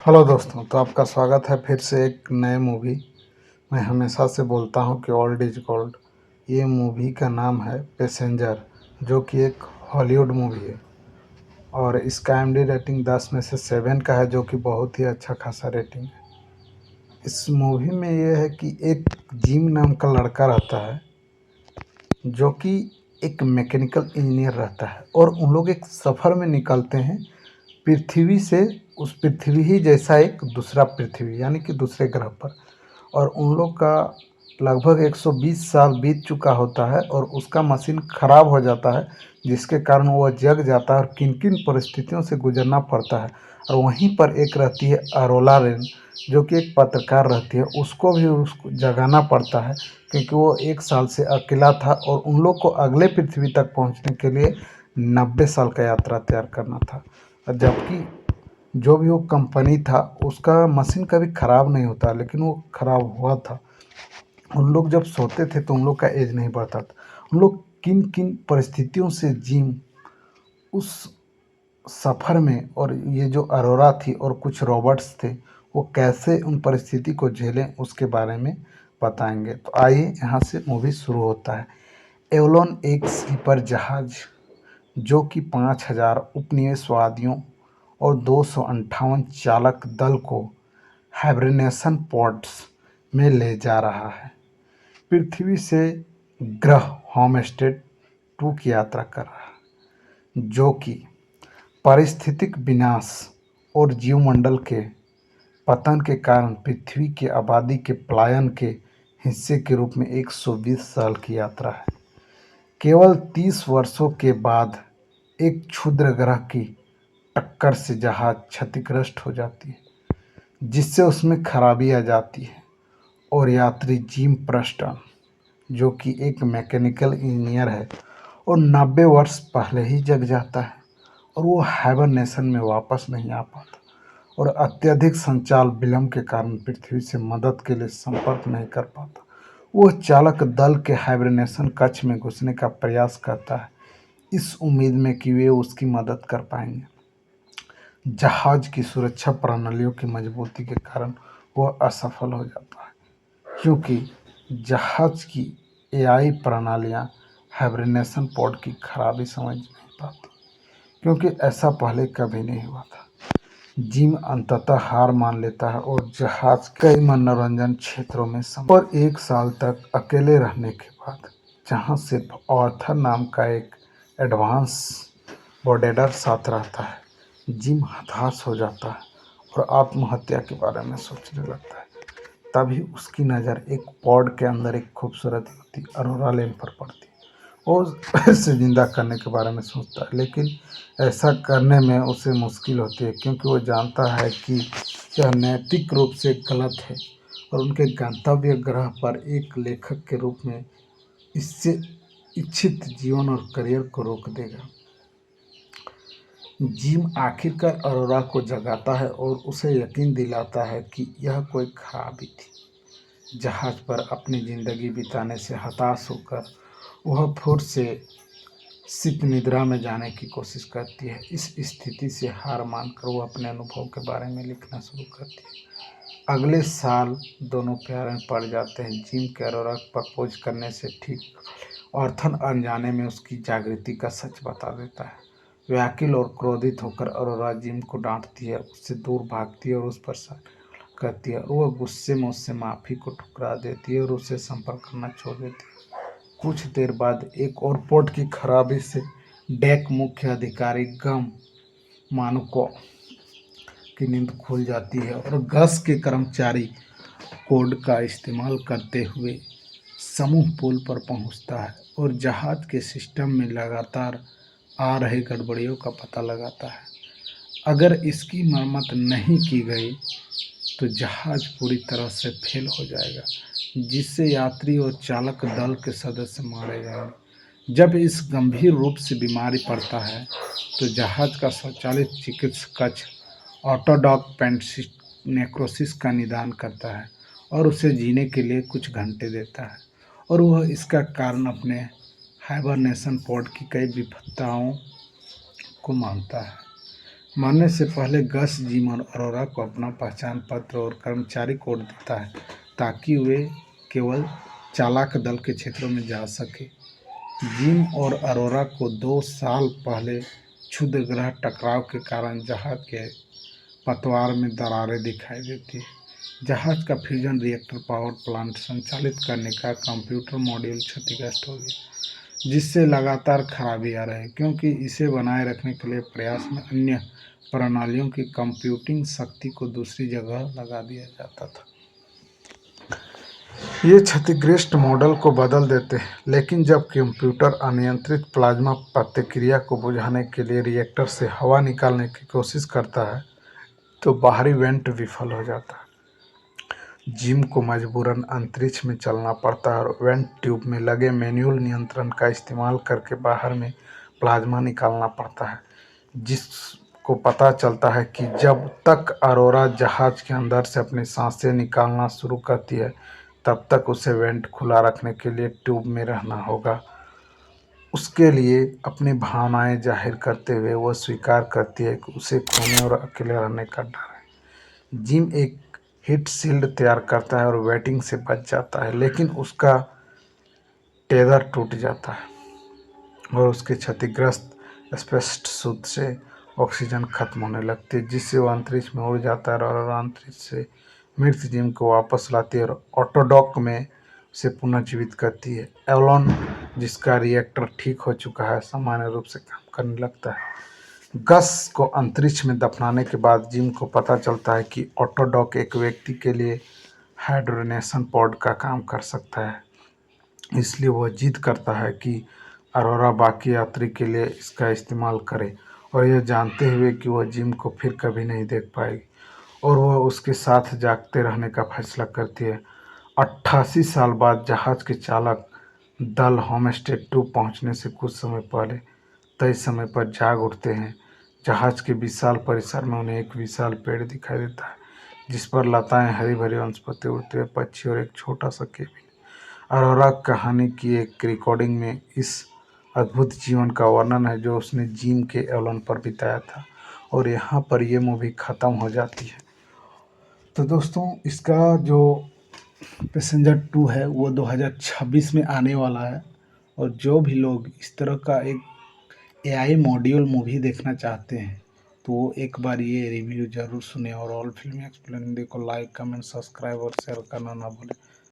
Hello दोस्तों, तो आपका स्वागत है फिर से एक नए मूवी। मैं हमेशा से बोलता हूँ कि ओल्ड इज गोल्ड। ये मूवी का नाम है पैसेंजर, जो कि एक हॉलीवुड मूवी है और इसका IMDb रेटिंग 10 में से 7 का है, जो कि बहुत ही अच्छा खासा रेटिंग है। इस मूवी में ये है कि एक जिम नाम का लड़का रहता है, जो कि एक मैकेनिकल इंजीनियर रहता है और उन लोग एक सफ़र में निकलते हैं पृथ्वी से, उस पृथ्वी ही जैसा एक दूसरा पृथ्वी यानी कि दूसरे ग्रह पर। और उन लोग का लगभग 120 साल बीत चुका होता है और उसका मशीन ख़राब हो जाता है, जिसके कारण वह जग जाता है और किन किन परिस्थितियों से गुजरना पड़ता है। और वहीं पर एक रहती है अरोला रेन, जो कि एक पत्रकार रहती है, उसको भी उसको जगाना पड़ता है, क्योंकि वो 1 साल से अकेला था और उन लोग को अगले पृथ्वी तक पहुंचने के लिए 90 साल का यात्रा तैयार करना था। और जबकि जो भी वो कंपनी था उसका मशीन कभी ख़राब नहीं होता, लेकिन वो ख़राब हुआ था। उन लोग जब सोते थे तो उन लोग का एज नहीं बढ़ता था। उन लोग किन किन परिस्थितियों से जिम उस सफ़र में, और ये जो अरोरा थी और कुछ रॉबर्ट्स थे, वो कैसे उन परिस्थिति को झेलें उसके बारे में बताएंगे। तो आइए यहाँ से मूवी शुरू होता है। एवलॉन एक स्लीपर जहाज़, जो कि 5,000 उपनिवेशवादियों और 258 चालक दल को हाइबरनेशन पॉड्स में ले जा रहा है। पृथ्वी से ग्रह होमस्टेड 2 की यात्रा कर रहा है, जो कि पारिस्थितिक विनाश और जीवमंडल के पतन के कारण पृथ्वी की आबादी के पलायन के हिस्से के रूप में 120 साल की यात्रा है। केवल 30 वर्षों के बाद एक क्षुद्र ग्रह की टक्कर से जहाज क्षतिग्रस्त हो जाती है, जिससे उसमें खराबी आ जाती है और यात्री जिम प्रस्टन, जो कि एक मैकेनिकल इंजीनियर है और 90 वर्ष पहले ही जग जाता है और वो हाइबरनेशन में वापस नहीं आ पाता और अत्यधिक संचार विलंब के कारण पृथ्वी से मदद के लिए संपर्क नहीं कर पाता। वो चालक दल के हाइबरनेशन कक्ष में घुसने का प्रयास करता है, इस उम्मीद में कि वे उसकी मदद कर पाएंगे। जहाज की सुरक्षा प्रणालियों की मजबूती के कारण वह असफल हो जाता है, क्योंकि जहाज की AI प्रणालियां हाइबरनेशन पॉड की खराबी समझ नहीं पाती, क्योंकि ऐसा पहले कभी नहीं हुआ था। जिम अंततः हार मान लेता है और जहाज कई मनोरंजन क्षेत्रों में और 1 साल तक अकेले रहने के बाद, जहां सिर्फ ऑर्थर नाम का एक एडवांस बॉडेडर साथ रहता है, जिम हताश हो जाता है और आत्महत्या के बारे में सोचने लगता है। तभी उसकी नज़र एक पॉड के अंदर एक खूबसूरत युवती अरोरा लेन पर पड़ती है। वो उसे जिंदा करने के बारे में सोचता है, लेकिन ऐसा करने में उसे मुश्किल होती है, क्योंकि वो जानता है कि यह नैतिक रूप से गलत है और उनके गंतव्य ग्रह पर एक लेखक के रूप में इससे इच्छित जीवन और करियर को रोक देगा। जिम आखिरकार अरोरा को जगाता है और उसे यकीन दिलाता है कि यह कोई खराबी थी। जहाज पर अपनी ज़िंदगी बिताने से हताश होकर वह फिर से सिप निद्रा में जाने की कोशिश करती है। इस स्थिति से हार मानकर वो अपने अनुभव के बारे में लिखना शुरू करती है। अगले साल दोनों प्यार में पड़ जाते हैं। जिम के अरोरा प्रपोज करने से ठीक ऑर्थन अनजाने में उसकी जागृति का सच बता देता है। व्याकुल और क्रोधित होकर अरोरा जिम को डांटती है, उससे दूर भागती है और उस पर शक करती है और वह गुस्से में उससे माफ़ी को ठुकरा देती है और उससे संपर्क करना छोड़ देती है। कुछ देर बाद एक और पोर्ट की खराबी से डेक मुख्य अधिकारी गम मानुको की नींद खुल जाती है और गस के कर्मचारी कोड का इस्तेमाल करते हुए समूह पुल पर पहुंचता है और जहाज के सिस्टम में लगातार आ रहे गड़बड़ियों का पता लगाता है। अगर इसकी मरम्मत नहीं की गई तो जहाज पूरी तरह से फेल हो जाएगा, जिससे यात्री और चालक दल के सदस्य मारे जाएंगे। जब इस गंभीर रूप से बीमारी पड़ता है तो जहाज का स्वचालित चिकित्सा कक्ष ऑटोडॉक नेक्रोसिस का निदान करता है और उसे जीने के लिए कुछ घंटे देता है, और वह इसका कारण अपने हाइबरनेशन पॉड की कई विफलताओं को मानता है। मरने से पहले गस जिम और अरोरा को अपना पहचान पत्र और कर्मचारी कोड देता है ताकि वे केवल चालाक दल के क्षेत्रों में जा सके। जिम और अरोरा को 2 साल पहले क्षुद्रग्रह टकराव के कारण जहाज के पतवार में दरारें दिखाई देती है। जहाज का फ्यूजन रिएक्टर पावर प्लांट संचालित करने का कंप्यूटर मॉड्यूल क्षतिग्रस्त हो गया, जिससे लगातार खराबी आ रही है क्योंकि इसे बनाए रखने के लिए प्रयास में अन्य प्रणालियों की कंप्यूटिंग शक्ति को दूसरी जगह लगा दिया जाता था। ये क्षतिग्रस्त मॉडल को बदल देते हैं, लेकिन जब कंप्यूटर अनियंत्रित प्लाज्मा प्रतिक्रिया को बुझाने के लिए रिएक्टर से हवा निकालने की कोशिश करता है तो बाहरी वेंट विफल हो जाता है। जिम को मजबूरन अंतरिक्ष में चलना पड़ता है और वेंट ट्यूब में लगे मैनुअल नियंत्रण का इस्तेमाल करके बाहर में प्लाज्मा निकालना पड़ता है। जिसको पता चलता है कि जब तक अरोरा जहाज के अंदर से अपनी सांसें निकालना शुरू करती है तब तक उसे वेंट खुला रखने के लिए ट्यूब में रहना होगा। उसके लिए अपनी भावनाएं जाहिर करते हुए वह स्वीकार करती है कि उसे खोने और अकेले रहने का डर है। जिम एक हीट शील्ड तैयार करता है और वेटिंग से बच जाता है, लेकिन उसका टेदर टूट जाता है और उसके क्षतिग्रस्त स्पेस सूट से ऑक्सीजन खत्म होने लगती है, जिससे वह अंतरिक्ष में उड़ जाता है और अंतरिक्ष से मृत जिम को वापस लाती है और ऑटोडॉक में उसे पुनर्जीवित करती है। एवलॉन, जिसका रिएक्टर ठीक हो चुका है, सामान्य रूप से काम करने लगता है। गस को अंतरिक्ष में दफनाने के बाद जिम को पता चलता है कि ऑटोडॉक एक व्यक्ति के लिए हाइड्रोनेशन पॉड का काम कर सकता है, इसलिए वह जिद करता है कि अरोरा बाकी यात्री के लिए इसका इस्तेमाल करे और यह जानते हुए कि वह जिम को फिर कभी नहीं देख पाएगी और वह उसके साथ जागते रहने का फैसला करती है। 88 साल बाद जहाज के चालक दल होमस्टे 2 पहुंचने से कुछ समय पहले तय समय पर जाग उठते हैं। जहाज के विशाल परिसर में उन्हें एक विशाल पेड़ दिखाई देता है जिस पर लताएं, हरी भरी वनस्पति, उड़ते हुए पक्षी और एक छोटा सा केबिन। अरोरा कहानी की एक रिकॉर्डिंग में इस अद्भुत जीवन का वर्णन है जो उसने जिम के एवलन पर बिताया था और यहाँ पर यह मूवी ख़त्म हो जाती है। तो दोस्तों, इसका जो पैसेंजर 2 है वो 2026 में आने वाला है और जो भी लोग इस तरह का एक एआई मॉड्यूल मूवी देखना चाहते हैं तो वो एक बार ये रिव्यू ज़रूर सुने और ऑल फिल्म एक्सप्लेन हिंदी को लाइक, कमेंट, सब्सक्राइब और शेयर करना ना भूलें।